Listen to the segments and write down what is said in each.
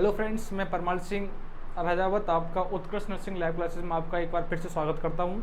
Hello friends, मैं परमाल सिंह राजावत आपका उत्कृष्ट नर्सिंग लाइव क्लासेस में आपका एक बार फिर से स्वागत करता हूं।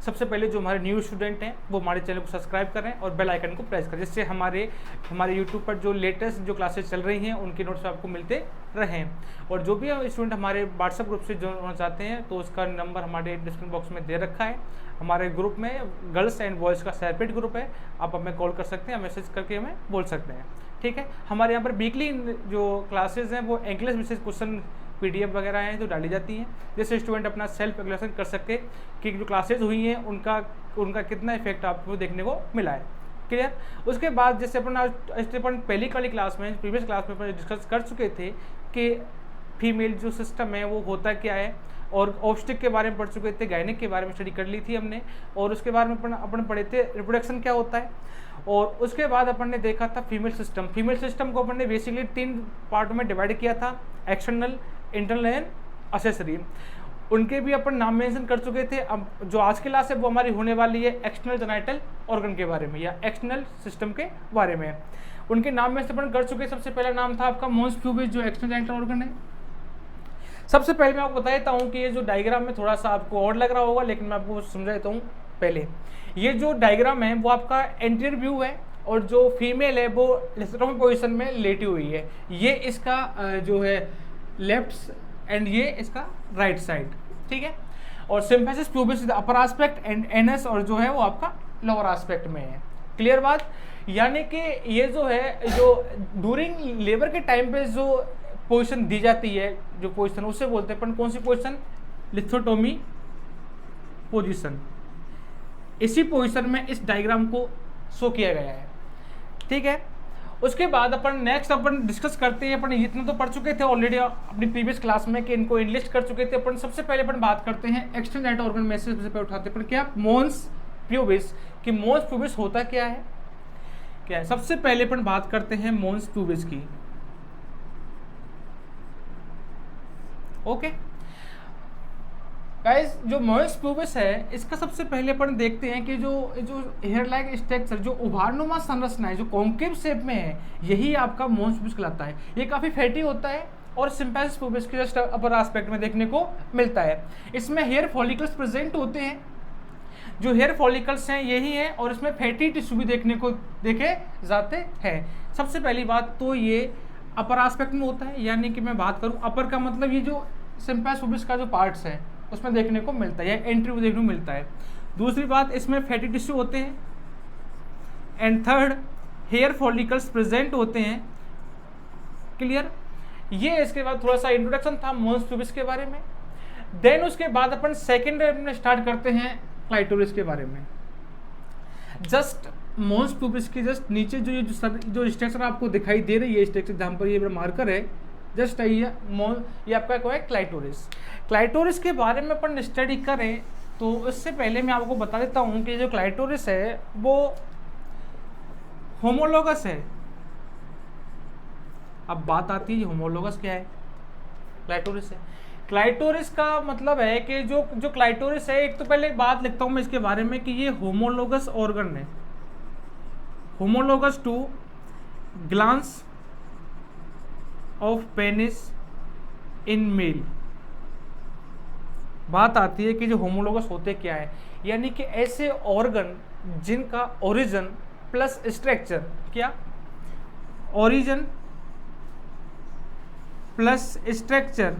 सबसे पहले जो हमारे न्यू स्टूडेंट हैं वो हमारे चैनल को सब्सक्राइब करें और बेल आइकन को प्रेस करें, जिससे हमारे यूट्यूब पर जो लेटेस्ट जो क्लासेस चल रही हैं उनके नोट्स आपको मिलते रहें। और जो भी स्टूडेंट हमारे व्हाट्सएप ग्रुप से जुड़ना चाहते हैं तो उसका नंबर हमारे डिस्क्रिप्शन बॉक्स में दे रखा है। हमारे ग्रुप में गर्ल्स एंड बॉयज़ का सेपरेट ग्रुप है, आप हमें कॉल कर सकते हैं, मैसेज करके हमें बोल सकते हैं। ठीक है, हमारे यहाँ पर वीकली जो क्लासेस हैं वो इंग्लिश विशेष क्वेश्चन PDF वगैरह हैं जो डाली जाती हैं, जिससे स्टूडेंट अपना सेल्फ एवल्यूएशन कर सके कि जो क्लासेज हुई हैं उनका कितना इफेक्ट आपको देखने को मिला है। क्लियर। उसके बाद जैसे अपन पहली वाली क्लास में प्रीवियस क्लास में अपन डिस्कस कर चुके थे कि फीमेल जो सिस्टम है वो होता क्या है, और ऑब्स्टिक के बारे में पढ़ चुके थे, गायनिक के बारे में स्टडी कर ली थी हमने, और उसके बारे में अपन पढ़े थे रिप्रोडक्शन क्या होता है। और उसके बाद अपन ने देखा था फीमेल सिस्टम को अपन ने बेसिकली 3 पार्ट में डिवाइड किया था, एक्सटर्नल, इंटरनल एंड असेसरी। उनके भी अपन नाम मेंशन कर चुके थे। अब जो आज की क्लास है वो हमारी होने वाली है एक्सटर्नल जेनिटल ऑर्गन के बारे में या एक्सटर्नल सिस्टम के बारे में। उनके नाम में से अपन कर चुके। सबसे पहला नाम था आपका मोंस प्यूबिस, जो एक्सटर्नल जेनिटल ऑर्गन है। सबसे पहले मैं आपको बता देता हूँ कि ये जो डायग्राम में थोड़ा सा आपको और लग रहा होगा, लेकिन मैं आपको समझा देता हूँ। पहले ये जो डायग्राम है वो आपका एंटीरियर व्यू है, और जो फीमेल है वो लिथोट्रोपिक पोजीशन में लेटी हुई है। ये इसका जो है लेफ्ट एंड ये इसका राइट साइड। ठीक है। और symphysis pubis upper aspect and NS, और जो है वो आपका लोअर एस्पेक्ट में है। क्लियर बात। यानी कि ये जो है जो ड्यूरिंग लेबर के टाइम पे जो पोजीशन दी जाती है, जो पोजीशन उसे बोलते हैं अपन कौन सी पोजीशन, लिथोटोमी पोजीशन। इसी पोजीशन में इस डायग्राम को शो किया गया है। ठीक है। उसके बाद अपन डिस्कस करते हैं। अपन इतना तो पढ़ चुके थे ऑलरेडी अपनी प्रीवियस क्लास में कि इनको इनलिस्ट कर चुके थे अपन। सबसे पहले अपन बात करते हैं एक्सटर्नल जेनिटल ऑर्गन में से सबसे पहले उठाते हैं क्या, मोंस प्यूबिस। कि मोंस प्यूबिस होता क्या है। सबसे पहले अपन बात करते हैं मोंस प्यूबिस की। ओके गाइस, जो मोंस प्यूबिस है इसका सबसे पहले अपन देखते हैं कि जो हेयर लाइक स्ट्रक्चर, जो उभारनुमा संरचना है, जो कॉन्केव शेप में है, यही आपका मोंस प्यूबिस कहलाता है। ये काफी फैटी होता है और सिम्फेसिस प्यूबिस के जस्ट अपर एस्पेक्ट में देखने को मिलता है। इसमें हेयर फॉलिकल्स प्रेजेंट होते हैं। जो हेयर फॉलिकल्स हैं यही है, और इसमें फैटी टिश्यू भी देखे जाते हैं। सबसे पहली बात तो ये अपर एस्पेक्ट में होता है, यानी कि मैं बात करूं अपर का मतलब ये जो सिम्फेसिस प्यूबिस का जो पार्ट्स है उसमें देखने को मिलता है, या एंट्री देखने को मिलता है। दूसरी बात, इसमें फैटी टिश्यू होते हैं। And third, hair follicles present होते हैं। क्लियर। ये इसके बाद थोड़ा सा इंट्रोडक्शन था मोंस प्यूबिस के बारे में। देन उसके बाद अपन सेकेंड में स्टार्ट करते हैं क्लाइटोरिस के बारे में। जस्ट मोंस प्यूबिस के जस्ट नीचे जो स्ट्रक्चर आपको दिखाई दे रही है, स्ट्रक्चर जहाँ पर ये मार्कर है, जस्ट ये आपका क्या है, क्लाइटोरिस के बारे में अपन स्टडी करें तो इससे पहले मैं आपको बता देता हूँ कि जो क्लाइटोरिस है वो होमोलोगस है। अब बात आती है होमोलोगस क्या है, क्लाइटोरिस है। क्लाइटोरिस का मतलब है कि जो क्लाइटोरिस है, एक तो पहले बात लिखता हूँ मैं इसके बारे में कि ये होमोलोगस ऑर्गन है, homologous to glans of penis in male. बात आती है कि जो होमोलोगस होते क्या है, यानी कि ऐसे ऑर्गन जिनका ओरिजिन प्लस स्ट्रक्चर, क्या, origin plus structure,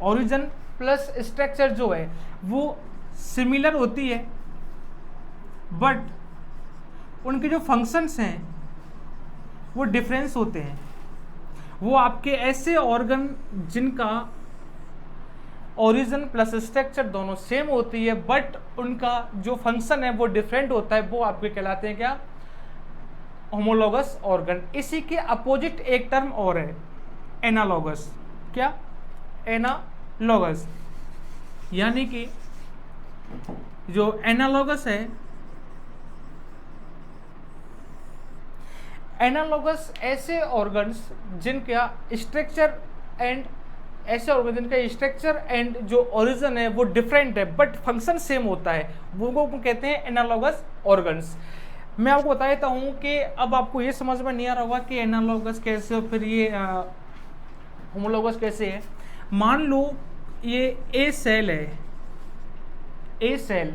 origin plus structure जो है वो सिमिलर होती है, बट उनके जो फंक्शंस हैं वो डिफरेंस होते हैं। वो आपके ऐसे ऑर्गन जिनका ओरिजिन प्लस स्ट्रक्चर दोनों सेम होती है, बट उनका जो फंक्शन है वो डिफरेंट होता है, वो आपके कहलाते हैं क्या, होमोलोगस ऑर्गन। इसी के अपोजिट एक टर्म और है, एनालॉगस। क्या, एनालॉगस। यानी कि जो एनालॉगस है, एनालॉगस ऐसे ऑर्गन्स जिनका स्ट्रक्चर एंड ऐसे ऑर्गन जिनका स्ट्रक्चर एंड जो ओरिजिन है वो डिफरेंट है बट फंक्शन सेम होता है, वो कहते हैं एनालॉगस ऑर्गन्स। मैं आपको बता देता हूँ कि अब आपको ये समझ में नहीं आ रहा होगा कि एनालॉगस कैसे और फिर ये होमोलॉगस कैसे है। मान लो ये ए सेल है, ए सेल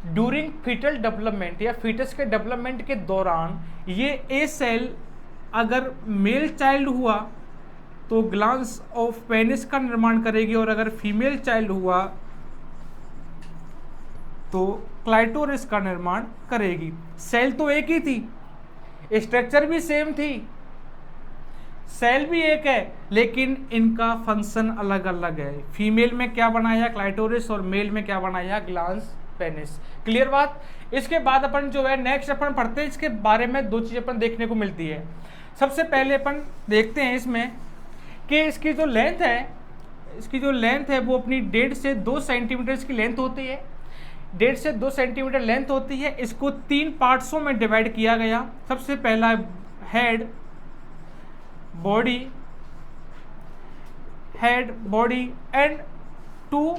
ड्यूरिंग फीटल डेवलपमेंट या फीटस के डेवलपमेंट के दौरान ये ए सेल अगर मेल चाइल्ड हुआ तो ग्लांस ऑफ पेनिस का निर्माण करेगी, और अगर फीमेल चाइल्ड हुआ तो क्लाइटोरिस का निर्माण करेगी। सेल तो एक ही थी, स्ट्रक्चर भी सेम थी, सेल भी एक है, लेकिन इनका फंक्शन अलग अलग है। फीमेल में क्या बनाया क्लाइटोरिस और मेल में क्या बनाया ग्लांस पेनिस। क्लियर बात। इसके बाद अपन जो है नेक्स्ट अपन पढ़ते हैं, इसके बारे में दो चीज़ अपन देखने को मिलती है। सबसे पहले अपन देखते हैं इसमें कि इसकी जो लेंथ है, इसकी जो लेंथ है वो अपनी 1.5 से 2 सेंटीमीटर की लेंथ होती है, 1.5 से 2 सेंटीमीटर लेंथ होती है। इसको 3 पार्ट्सों में डिवाइड किया गया। सबसे पहला head body, head body and 2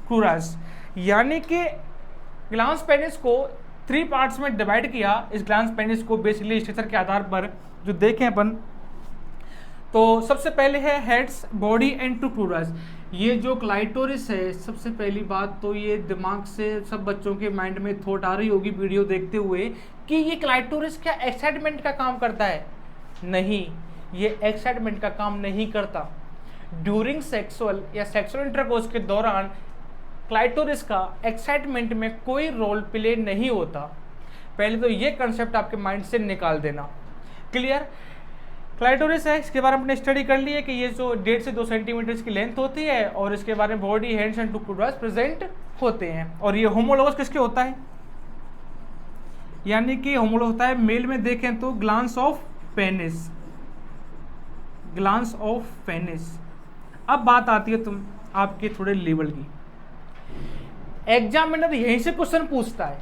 क्रूरास, यानी कि ग्लांस पेनिस को 3 पार्ट्स में डिवाइड किया। इस ग्लांस पेनिस को बेसिकली स्ट्रक्चर के आधार पर जो देखें अपन, तो सबसे पहले है हेड्स बॉडी एंड 2 क्रूरास। ये जो क्लाइटोरिस है, सबसे पहली बात तो ये दिमाग से सब बच्चों के माइंड में थॉट आ रही होगी वीडियो देखते हुए कि ये क्लाइटोरिस क्या एक्साइटमेंट का काम करता है? नहीं, ये एक्साइटमेंट का काम नहीं करता। ड्यूरिंग सेक्सुअल या सेक्सुअल इंटरकोर्स के दौरान क्लाइटोरिस का एक्साइटमेंट में कोई रोल प्ले नहीं होता। पहले तो ये कंसेप्ट आपके माइंड से निकाल देना। क्लियर। क्लाइटोरिस है, इसके बारे में हमने स्टडी कर ली है कि ये जो 1.5 से 2 सेंटीमीटर की लेंथ होती है और इसके बारे में बॉडी, हैंड्स एंड 2 क्रूरास प्रेजेंट होते हैं। और ये होमोलोगस किसके होता है? यानी कि होमोलोगस होता है मेल में देखें तो glans of penis, glans of penis. अब बात आती है तुम आपके थोड़े लेवल की। एग्जामिनर यहीं से क्वेश्चन पूछता है,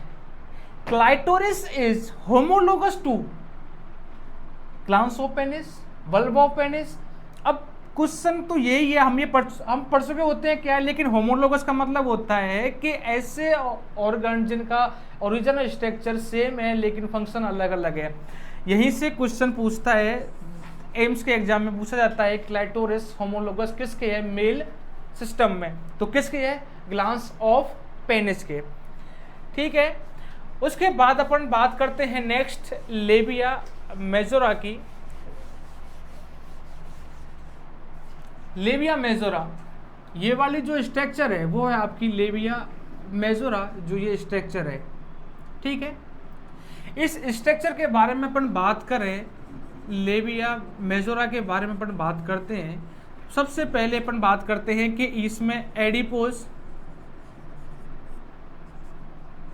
clitoris is homologous to glans of penis, bulb of penis. अब क्वेश्चन तो यही है, हम पढ़ चुके होते हैं क्या, लेकिन होमोलोगस का मतलब होता है कि ऐसे ऑर्गन जिनका ओरिजिनल स्ट्रक्चर सेम है लेकिन फंक्शन अलग अलग है। यहीं से क्वेश्चन पूछता है, एम्स के एग्जाम में पूछा जाता है क्लाइटोरिस होमोलोगस किसके है मेल सिस्टम में, तो किसके है? ग्लांस ऑफ पेनिस के। ठीक है। उसके बाद अपन बात करते हैं नेक्स्ट लेबिया मेजोरा की। लेबिया मेजोरा, ये वाली जो स्ट्रक्चर है वो है आपकी लेबिया मेजोरा, जो ये स्ट्रक्चर है। ठीक है। इस स्ट्रक्चर के बारे में अपन बात करें, लेबिया मेजोरा के बारे में अपन बात करते हैं। सबसे पहले अपन बात करते हैं कि इसमें एडिपोज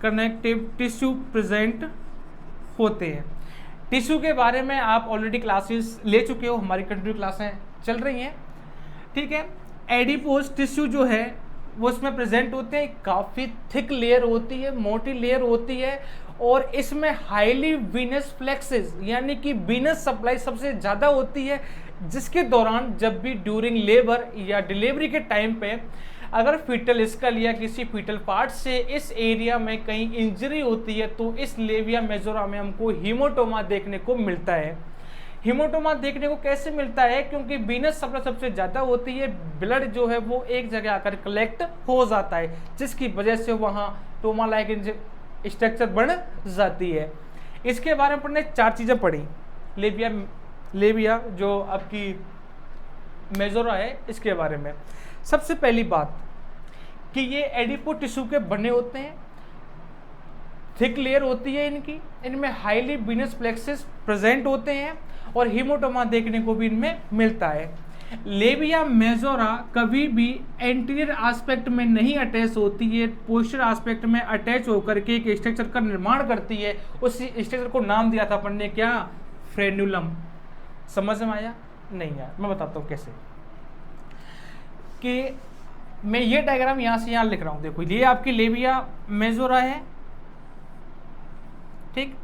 कनेक्टिव टिश्यू प्रेजेंट होते हैं। टिश्यू के बारे में आप ऑलरेडी क्लासेस ले चुके हो, हमारी कंटिन्यू क्लासें चल रही हैं। ठीक है। एडिपोज टिश्यू जो है वो इसमें प्रेजेंट होते हैं, काफ़ी थिक लेयर होती है, मोटी लेयर होती है, और इसमें हाईली वीनस फ्लेक्सेस यानी कि वीनस सप्लाई सबसे ज़्यादा होती है, जिसके दौरान जब भी ड्यूरिंग लेबर या डिलीवरी के टाइम पे अगर फीटल स्कल या किसी फीटल पार्ट से इस एरिया में कहीं इंजरी होती है तो इस लेबिया मेजोरा में हमको हीमोटोमा देखने को मिलता है। हीमोटोमा देखने को कैसे मिलता है? क्योंकि वीनस सप्लाई सबसे ज़्यादा होती है, ब्लड जो है वो एक जगह आकर कलेक्ट हो जाता है, जिसकी वजह से वहाँ टोमा लाइक स्ट्रक्चर बन जाती है। इसके बारे में हमने 4 चीज़ें पढ़ी। लेबिया जो आपकी मेजोरा है इसके बारे में। सबसे पहली बात कि ये एडिपो टिश्यू के बने होते हैं, थिक लेयर होती है इनकी, इनमें हाईली वीनस प्लेक्सेस प्रेजेंट होते हैं और हीमोटोमा देखने को भी इनमें मिलता है। लेबिया मेजोरा कभी भी एंटीरियर एस्पेक्ट में नहीं अटैच होती है, पोस्टीरियर एस्पेक्ट में अटैच होकर के एक स्ट्रक्चर का निर्माण करती है। उस स्ट्रक्चर को नाम दिया था अपन ने क्या? फ्रेन्यूलम। समझ में आया? नहीं यार, मैं बताता हूँ कैसे। कि मैं ये डायग्राम यहाँ से यहाँ लिख रहा हूँ, देखो ये आपकी लेबिया मेजोरा है, ठीक,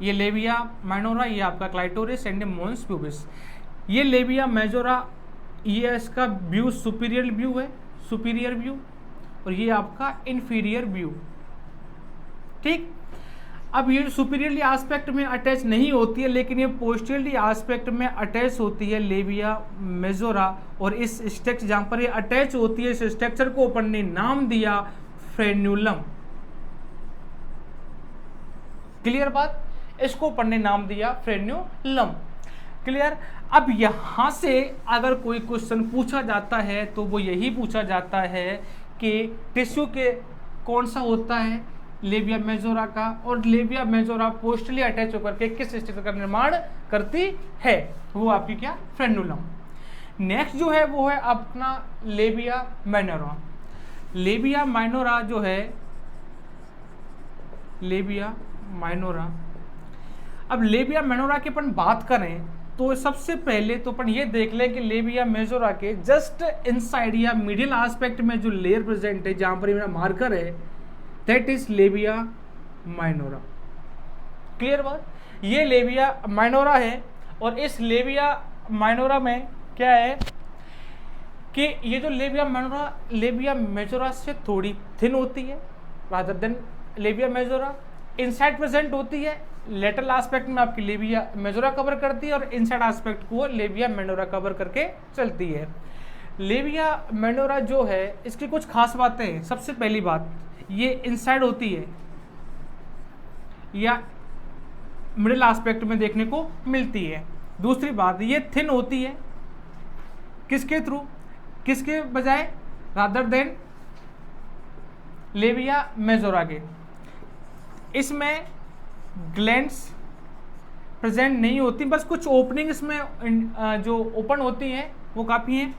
ये लेबिया माइनोरा, ये आपका क्लाइटोरिस एंड मोन्स प्यूबिस। ये लेबिया मेजोरा, ये इसका व्यू सुपीरियर व्यू है, सुपीरियर व्यू, और ये आपका इंफीरियर व्यू। ठीक। अब ये सुपीरियरली एस्पेक्ट में अटैच नहीं होती है, लेकिन ये पोस्टीरियरली एस्पेक्ट में अटैच होती है लेबिया मेजोरा, और इस स्ट्रक्चर जहाँ पर ये अटैच होती है इस स्ट्रक्चर को अपन ने नाम दिया फ्रेन्यूलम। क्लियर बात, इसको अपन ने नाम दिया फ्रेन्यूलम। क्लियर। अब यहां से अगर कोई क्वेश्चन पूछा जाता है तो वो यही पूछा जाता है कि टिश्यू के कौन सा होता है, लेबिया मेजोरा का, और लेबिया मेजोरा पोस्टली अटैच होकर के किस स्ट्रक्चर का निर्माण करती है, वो आपकी क्या, फ्रेन्यूलम। नेक्स्ट जो है वो है अपना लेबिया माइनोरा। लेबिया माइनोरा जो है, लेबिया माइनोरा, अब लेबिया माइनोरा की अपन बात करें तो सबसे पहले तो अपन ये देख लें कि लेबिया मेजोरा के जस्ट इनसाइड या मिडिल एस्पेक्ट में जो लेयर प्रेजेंट है, जहां पर मेरा मार्कर है, that is labia minora. Clear बात, ये लेबिया माइनोरा है, और इस लेबिया माइनोरा में क्या है कि ये जो लेबिया माइनोरा लेबिया मेजोरा से थोड़ी थिन होती है rather than labia majora, inside present होती है, लेटरल एस्पेक्ट में आपकी लेबिया मेजोरा कवर करती है, और इनसाइड एस्पेक्ट को लेबिया माइनोरा कवर करके चलती है। लेबिया माइनोरा जो है इसकी कुछ खास बातें हैं। सबसे पहली बात, ये इनसाइड होती है या मिडिल एस्पेक्ट में देखने को मिलती है। दूसरी बात, ये थिन होती है, किसके थ्रू, किसके बजाय, रादर देन लेबिया मेजोरा के। इसमें ग्लैंड्स प्रेजेंट नहीं होती, बस कुछ ओपनिंग इसमें जो ओपन होती हैं वो काफ़ी हैं।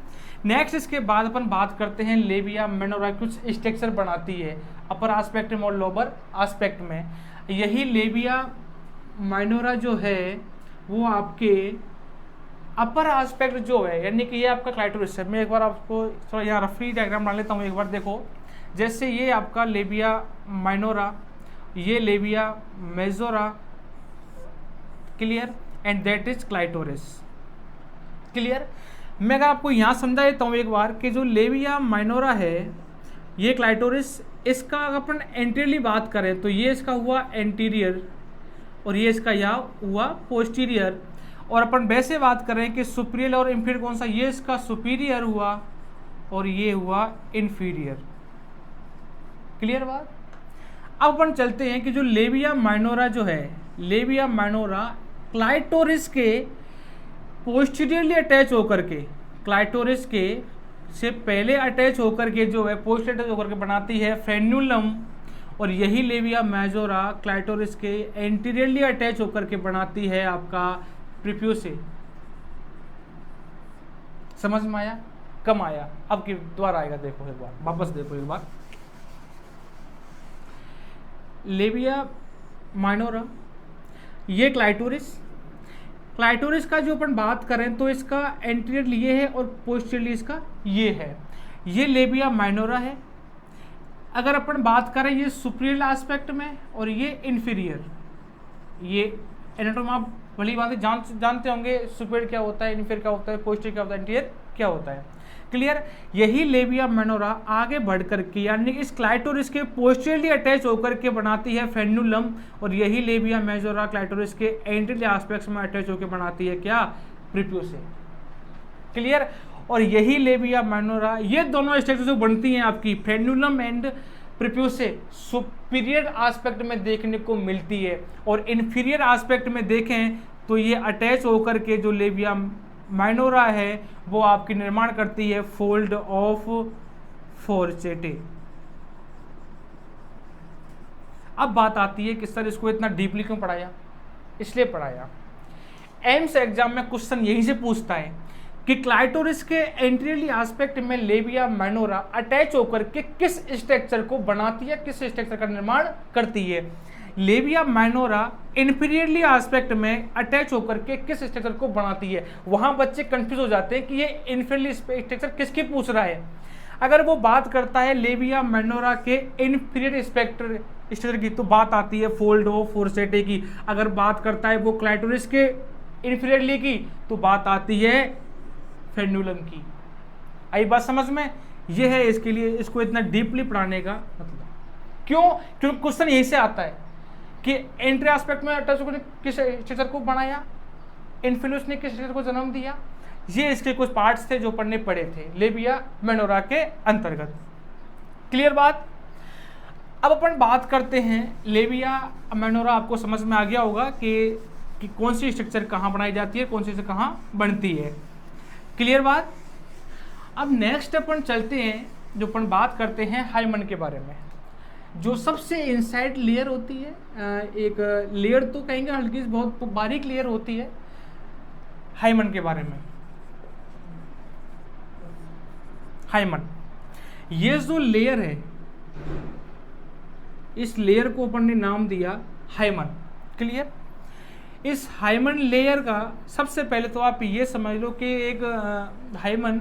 नेक्स्ट इसके बाद अपन बात करते हैं लेबिया माइनोरा कुछ स्ट्रक्चर बनाती है अपर एस्पेक्ट में और लोअर एस्पेक्ट में। यही लेबिया माइनोरा जो है वो आपके अपर एस्पेक्ट जो है, यानी कि ये आपका क्लाइटोरिस है। मैं एक बार आपको थोड़ा यहाँ रफली डायग्राम डाल लेता हूँ, एक बार देखो। जैसे ये आपका लेबिया माइनोरा, ये labia majora, clear, and that is clitoris. Clear. मैं अगर आपको यहाँ समझा देता हूँ एक बार कि जो लेबिया माइनोरा है ये क्लाइटोरिस, इसका अगर अपन एंटीरियरली बात करें तो ये इसका हुआ एंटीरियर और ये इसका यहाँ हुआ पोस्टीरियर, और अपन वैसे बात करें कि सुपीरियर और इंफीरियर कौन सा, ये इसका सुपीरियर हुआ और ये हुआ इंफीरियर। क्लियर बात। अब अपन चलते हैं कि जो लेबिया माइनोरा जो है, लेबिया माइनोरा क्लाइटोरिस के पोस्टीरियरली अटैच होकर के, क्लाइटोरिस के से पहले अटैच होकर के जो है पोस्टीरियर अटैच होकर के बनाती है फ्रेन्यूलम, और यही लेबिया मेजोरा क्लाइटोरिस के एंटीरियरली अटैच होकर के बनाती है आपका प्रीप्यूसे। समझ में आया, कम आया, अब की दोबारा आएगा, देखो एक बार, वापस देखो एक बार। लेबिया माइनोरा, ये क्लाइटोरिस, क्लाइटोरिस का जो अपन बात करें तो इसका एंटीरियर ये है और पोस्टीरियरली इसका ये है, ये लेबिया माइनोरा है। अगर अपन बात करें ये सुपीरियर एस्पेक्ट में और ये इंफीरियर, ये एनाटॉमी आप भली बात जानते होंगे, सुपीरियर क्या होता है, इंफीरियर क्या होता है, पोस्टीरियर क्या होता है, एंटीरियर क्या होता है। क्लियर। यही लेबिया माइनोरा आगे बढ़ करके यानी इस क्लाइटोरिस के पोस्टीरियरली अटैच होकर के बनाती है फ्रेन्यूलम, और यही लेबिया मेजोरा क्लाइटोरिस के एंटीरियर एस्पेक्ट्स में अटैच होकर बनाती है क्या, प्रीप्यूसे। क्लियर। और यही लेबिया माइनोरा, ये दोनों स्ट्रक्चर जो बनती हैं आपकी फ्रेन्यूलम एंड प्रीप्यूसे, सुपीरियर एस्पेक्ट में देखने को मिलती है, और इन्फीरियर एस्पेक्ट में देखें तो ये अटैच होकर के जो लेबिया माइनोरा है वो आपकी निर्माण करती है फोल्ड ऑफ फोर्चेटे। अब बात आती है कि सर इसको इतना डीपली क्यों पढ़ाया, इसलिए पढ़ाया एम्स एग्जाम में क्वेश्चन यहीं से पूछता है कि क्लाइटोरिस के एंटीरियरली एस्पेक्ट में लेबिया माइनोरा अटैच होकर के किस स्ट्रक्चर को बनाती है, किस स्ट्रक्चर का निर्माण करती है। लेबिया माइनोरा इंफीरियरली एस्पेक्ट में अटैच होकर के किस स्ट्रक्चर को बनाती है। वहां बच्चे कंफ्यूज हो जाते हैं कि ये इंफीरियरली स्ट्रक्चर किसकी पूछ रहा है। अगर वो बात करता है लेबिया माइनोरा के इंफीरियर स्ट्रक्चर की तो बात आती है फोल्ड ऑफ फोर्सेटे की। अगर बात करता है वो क्लाइटोरिस के इंफीरियरली की तो बात आती है फ्रेन्यूलम की। आई बात समझ में। ये है इसके लिए इसको इतना डीपली पढ़ाने का मतलब। क्यों? क्योंकि क्वेश्चन यहीं से आता है कि एंट्री एस्पेक्ट में टर्सो ने किस स्ट्रक्चर को बनाया, इन्फ्लुएंस ने किस स्ट्रक्चर को जन्म दिया, ये इसके कुछ पार्ट्स थे जो पढ़ने पड़े थे लेबिया मेनोरा के अंतर्गत। क्लियर बात। अब अपन बात करते हैं लेबिया मेनोरा, आपको समझ में आ गया होगा कि कौन सी स्ट्रक्चर कहाँ बनाई जाती है, कौन सी से कहाँ बनती है। क्लियर बात। अब नेक्स्ट अपन चलते हैं, जो अपन बात करते हैं हाइमन के बारे में, जो सबसे इनसाइड लेयर होती है, एक लेयर तो कहेंगे हल्की बहुत बारीक लेयर होती है हाइमन के बारे में। हाइमन, ये जो लेयर है, इस लेयर को अपन ने नाम दिया हाइमन। क्लियर। इस हाइमन लेयर का सबसे पहले तो आप ये समझ लो कि एक हाइमन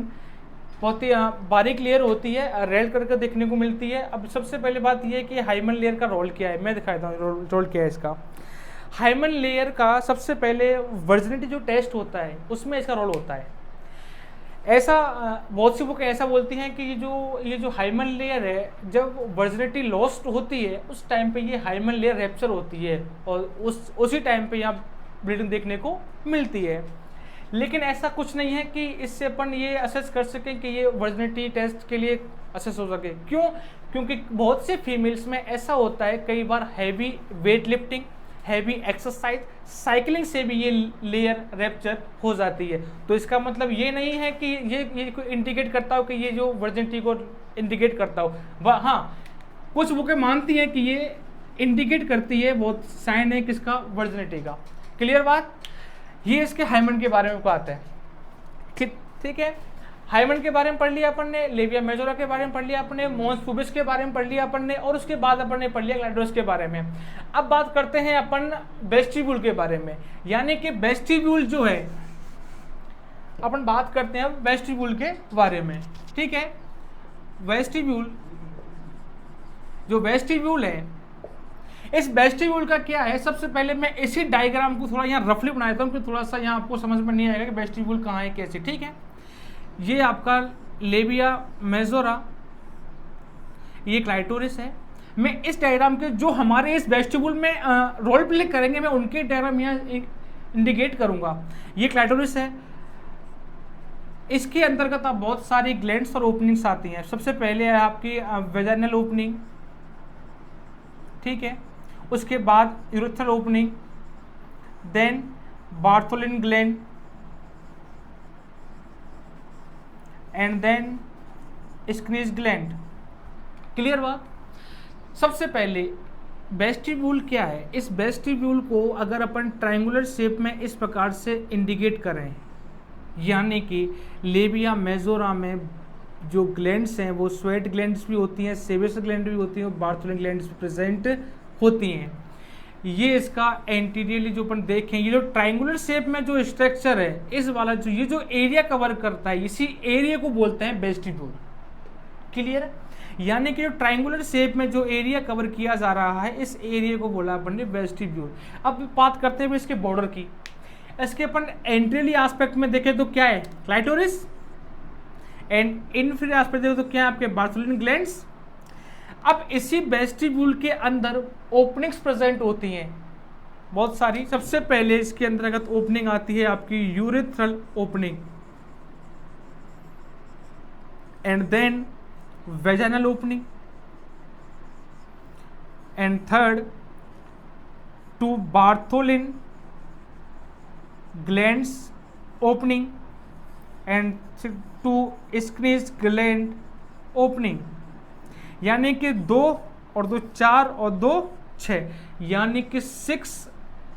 बहुत ही बारीक लेयर होती है, रेड कलर का देखने को मिलती है। अब सबसे पहले बात यह है कि हाइमन लेयर का रोल क्या है, मैं दिखाता हूँ रोल क्या है इसका। हाइमन लेयर का सबसे पहले वर्जिनिटी जो टेस्ट होता है उसमें इसका रोल होता है। ऐसा बहुत सी बुक ऐसा बोलती हैं कि ये जो हाइमन लेयर है, जब वर्जिनिटी लॉस्ट होती है उस टाइम पे ये हाइमन लेयर रैप्चर होती है और उसी टाइम पे यहाँ ब्लीडिंग देखने को मिलती है। लेकिन ऐसा कुछ नहीं है कि इससे अपन ये असेस कर सकें कि ये वर्जिनिटी टेस्ट के लिए असेस हो सके। क्यों? क्योंकि बहुत से फीमेल्स में ऐसा होता है, कई बार heavy weight lifting, heavy exercise, cycling से भी ये लेयर रैप्चर हो जाती है। तो इसका मतलब ये नहीं है कि ये कोई इंडिकेट करता हो कि ये जो वर्जिनिटी को इंडिकेट करता हो। हाँ, कुछ बुकें मानती हैं कि ये इंडिकेट करती है, बहुत साइन है किसका, वर्जिनिटी का। क्लियर बात। ये इसके हाइमन के बारे में बात है। ठीक है, हाइमन के बारे में पढ़ लिया अपन ने, लेबिया मेजोरा के बारे में पढ़ लिया अपन ने, मोन्स पुबिस के बारे में पढ़ लिया अपन ने, और उसके बाद अपन ने पढ़ लिया क्लाइटोरिस के बारे में। अब बात करते हैं अपन वेस्टिब्यूल के बारे में, यानी कि वेस्टिब्यूल जो है, अपन बात करते हैं अब वेस्टिब्यूल के बारे में। ठीक है, वेस्टिब्यूल, जो वेस्टिब्यूल है, इस वेस्टिब्यूल का क्या है, सबसे पहले मैं इसी डायग्राम को थोड़ा यहाँ रफली बना देता हूँ कि थोड़ा सा यहाँ आपको समझ में नहीं आएगा कि वेस्टिब्यूल कहाँ है कैसे। ठीक है, ये आपका लेबिया मेजोरा, ये क्लाइटोरिस है। मैं इस डायग्राम के जो हमारे इस वेस्टिब्यूल में रोल प्ले करेंगे, मैं उनके डायग्राम यहाँ इंडिकेट करूंगा। ये क्लाइटोरिस है, इसके अंतर्गत आप बहुत सारी ग्लैंड्स और ओपनिंग्स आती हैं। सबसे पहले है आपकी वेजाइनल ओपनिंग, ठीक है, उसके बाद urethral opening, then Bartholin gland, and then Skene's gland. Clear बात। सबसे पहले वेस्टिब्यूल क्या है, इस वेस्टिब्यूल को अगर अपन ट्रायंगुलर शेप में इस प्रकार से इंडिकेट करें, यानी कि लेबिया मेजोरा में जो ग्लैंड्स हैं वो स्वेट ग्लैंड्स भी होती हैं, सेबेस ग्लैंड भी होती हैं, और बार्थोलिन ग्लैंड्स भी प्रेजेंट होती हैं। ये इसका एंटीरियरली जो अपन देखें, ये जो ट्रायंगुलर शेप में जो स्ट्रक्चर है, इस वाला जो ये जो एरिया कवर करता है, इसी एरिया को बोलते हैं वेस्टिब्यूल। क्लियर है, यानी कि जो ट्रायंगुलर शेप में जो एरिया कवर किया जा रहा है, इस एरिया को बोला अपन ने वेस्टिब्यूल। अब बात करते हैं इसके बॉर्डर की। इसके अपन एंट्रियली एस्पेक्ट में देखें तो क्या है, क्लाइटोरिस, एंड इनफीरियर एस्पेक्ट देखें तो क्या है, आपके बार्थोलिन ग्लैंड्स। अब इसी वेस्टिब्यूल के अंदर ओपनिंग्स प्रेजेंट होती हैं बहुत सारी। सबसे पहले इसके अंतर्गत ओपनिंग आती है आपकी urethral opening, and then vaginal opening, and third two Bartholin glands opening, and two Skene's gland opening. यानी कि 2 और 2 4 और 2 6, यानी कि 6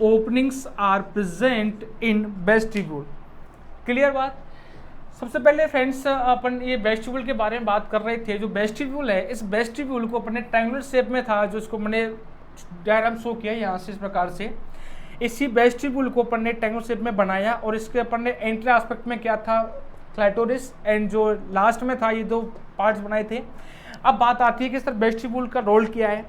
openings are present in vestibule. Clear बात। सबसे पहले फ्रेंड्स अपन ये वेस्टिब्यूल के बारे में बात कर रहे थे। जो वेस्टिब्यूल है, इस वेस्टिब्यूल को अपन ने ट्रायंगुलर शेप में था, जो इसको मैंने डायग्राम शो किया यहाँ से इस प्रकार से। इसी वेस्टिब्यूल को अपन ने ट्रायंगुलर शेप में बनाया, और इसके अपन ने एंट्री एस्पेक्ट में क्या था, क्लाइटोरिस, एंड जो लास्ट में था, ये 2 पार्ट्स बनाए थे। अब बात आती है कि सर वेस्टिब्यूल का रोल क्या है।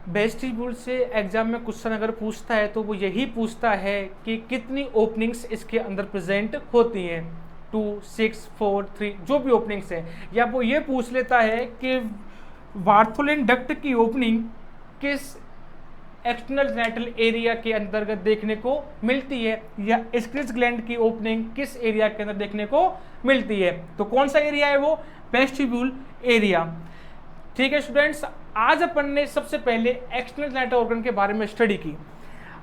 वेस्टिब्यूल से एग्जाम में क्वेश्चन अगर पूछता है तो वो यही पूछता है कि कितनी ओपनिंग्स इसके अंदर प्रेजेंट होती हैं, 2 6 4 3 जो भी ओपनिंग्स हैं। या वो ये पूछ लेता है कि बार्थोलिन डक्ट की ओपनिंग किस एक्सटर्नल जेनिटल एरिया के अंतर्गत देखने को मिलती है, या स्क्रीज ग्लैंड की ओपनिंग किस एरिया के अंदर देखने को मिलती है? तो कौन सा एरिया है वो? Vestibule area. ठीक है स्टूडेंट्स, आज अपन ने सबसे पहले एक्सटर्नल जेनिटल ऑर्गन के बारे में स्टडी की।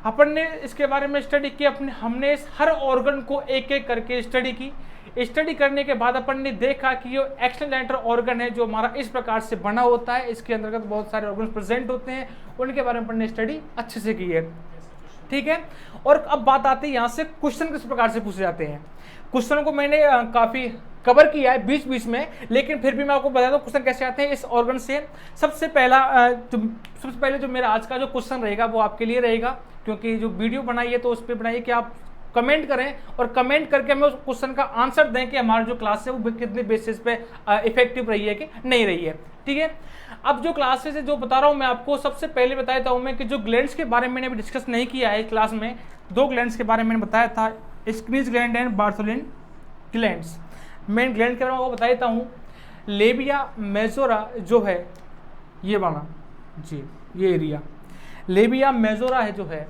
अपन ने इसके बारे में स्टडी की, हमने हर ऑर्गन को एक एक करके स्टडी की। स्टडी करने के बाद अपन ने देखा कि जो एक्सटर्नल जेनिटल ऑर्गन है जो हमारा इस प्रकार से बना होता है, इसके अंतर्गत बहुत सारे ऑर्गन प्रेजेंट होते हैं, उनके बारे में अपन ने स्टडी अच्छे से की है। ठीक है, और अब बात आती है यहाँ से क्वेश्चन किस प्रकार से पूछे जाते हैं। क्वेश्चन को मैंने काफी कवर किया है बीच बीच में, लेकिन फिर भी मैं आपको बता दूं क्वेश्चन कैसे आते हैं इस ऑर्गन से। सबसे पहले जो मेरा आज का जो क्वेश्चन रहेगा वो आपके लिए रहेगा, क्योंकि जो वीडियो बनाई है तो उस पर बनाइए कि आप कमेंट करें और कमेंट करके हमें उस क्वेश्चन का आंसर दें कि हमारी जो क्लास है वो कितने बेसिस पे इफेक्टिव रही है कि नहीं रही है। ठीक है, अब जो क्लासेस है जो बता रहा हूँ मैं आपको, सबसे पहले बताया था मैं कि जो ग्लैंड्स के बारे में मैंने अभी डिस्कस नहीं किया है क्लास में, दो ग्लैंड्स के बारे में मैंने बताया था, squeeze gland and Bartholin glands. मैं ग्लैंड के बारे में बता देता हूँ। लेबिया मेजोरा जो है ये वाला जी, ये एरिया लेबिया मेजोरा है जो है,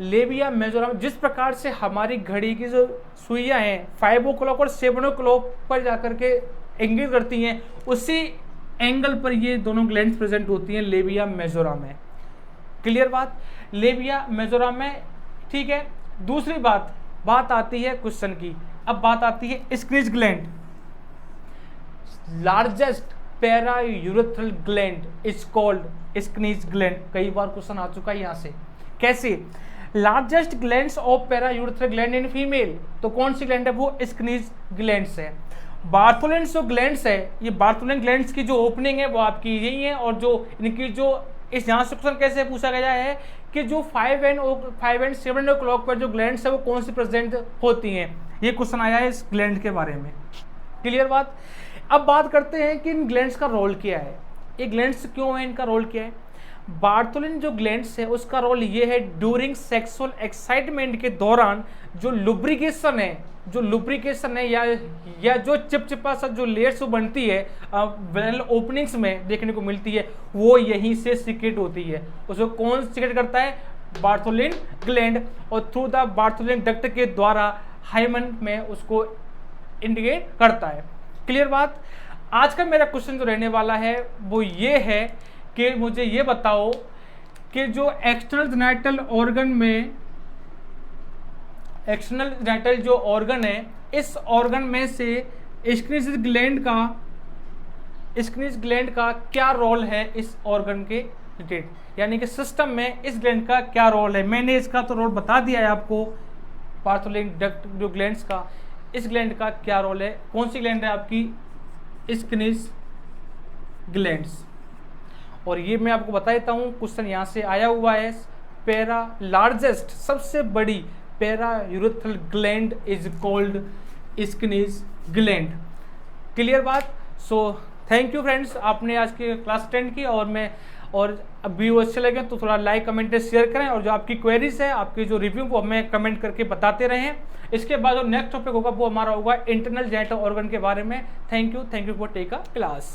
लेबिया मेजोरा जिस प्रकार से हमारी घड़ी की जो सुइयां हैं 5 o'clock और 7 o'clock पर जाकर के इंगित करती हैं, उसी एंगल पर ये दोनों ग्लैंड्स प्रेजेंट होती हैं लेबिया मेजोरा में। क्लियर बात? लेबिया मेजोरा में। ठीक है, दूसरी बात आती है क्वेश्चन की। अब बात आती है squeeze gland. Largest paraurethral gland is called skene's gland. कई बार क्वेश्चन आ चुका है यहाँ से। कैसे? Largest glands of paraurethral gland in female, तो कौन सी ग्लैंड है वो? स्क्रीज ग्लैंड्स है। बार्थोलिन जो ग्लैंड्स है, ये बार्थोलिन ग्लैंड्स की जो ओपनिंग है वो आपकी यही है, और जो इनकी जो इस यहाँ से क्वेश्चन कैसे पूछा गया है कि जो 5 and 7 o'clock पर जो ग्लैंड्स है वो कौन सी प्रेजेंट होती हैं, ये क्वेश्चन आया है इस ग्लैंड के बारे में। क्लियर बात? अब बात करते हैं कि इन ग्लैंड्स का रोल क्या है, ये ग्लैंड्स क्यों है, इनका रोल क्या है। बार्थोलिन जो ग्लैंड्स है उसका रोल ये है, ड्यूरिंग सेक्सुअल एक्साइटमेंट के दौरान जो लुब्रिकेशन है या जो चिपचिपा सा जो लेयर्स बनती है वेनल ओपनिंग्स में देखने को मिलती है, वो यहीं से सीक्रेट होती है। उसको कौन सीक्रेट करता है? बार्थोलिन ग्लैंड, और थ्रू द बार्थोलिन डक्ट के द्वारा हाइमन में उसको इंडिकेट करता है। क्लियर बात? आज का मेरा क्वेश्चन जो रहने वाला है वो ये है कि मुझे ये बताओ कि जो एक्सटर्नल जेनिटल ऑर्गन में, एक्सटर्नल जेनिटल जो ऑर्गन है, इस ऑर्गन में से स्क्रीज ग्लैंड का क्या रोल है इस ऑर्गन के रिलेटेड, यानी कि सिस्टम में इस ग्लैंड का क्या रोल है। मैंने इसका तो रोल बता दिया है आपको, बार्थोलिन डक्ट जो ग्लैंड्स का, इस ग्लैंड का क्या रोल है। कौन सी ग्लैंड है आपकी? Squeeze glands. और ये मैं आपको बता देता हूँ, क्वेश्चन यहाँ से आया हुआ है। लार्जेस्ट सबसे बड़ी paraurethral gland is called skene's gland. Clear बात? सो थैंक यू फ्रेंड्स, आपने आज की क्लास अटेंड की, और अभी वो अच्छे लगे तो थोड़ा लाइक कमेंट शेयर करें, और जो आपकी क्वेरीज है, आपकी जो रिव्यू वो हमें कमेंट करके बताते रहें। इसके बाद जो नेक्स्ट टॉपिक होगा वो हमारा होगा इंटरनल जेनिटल ऑर्गन के बारे में। Thank you for take a class.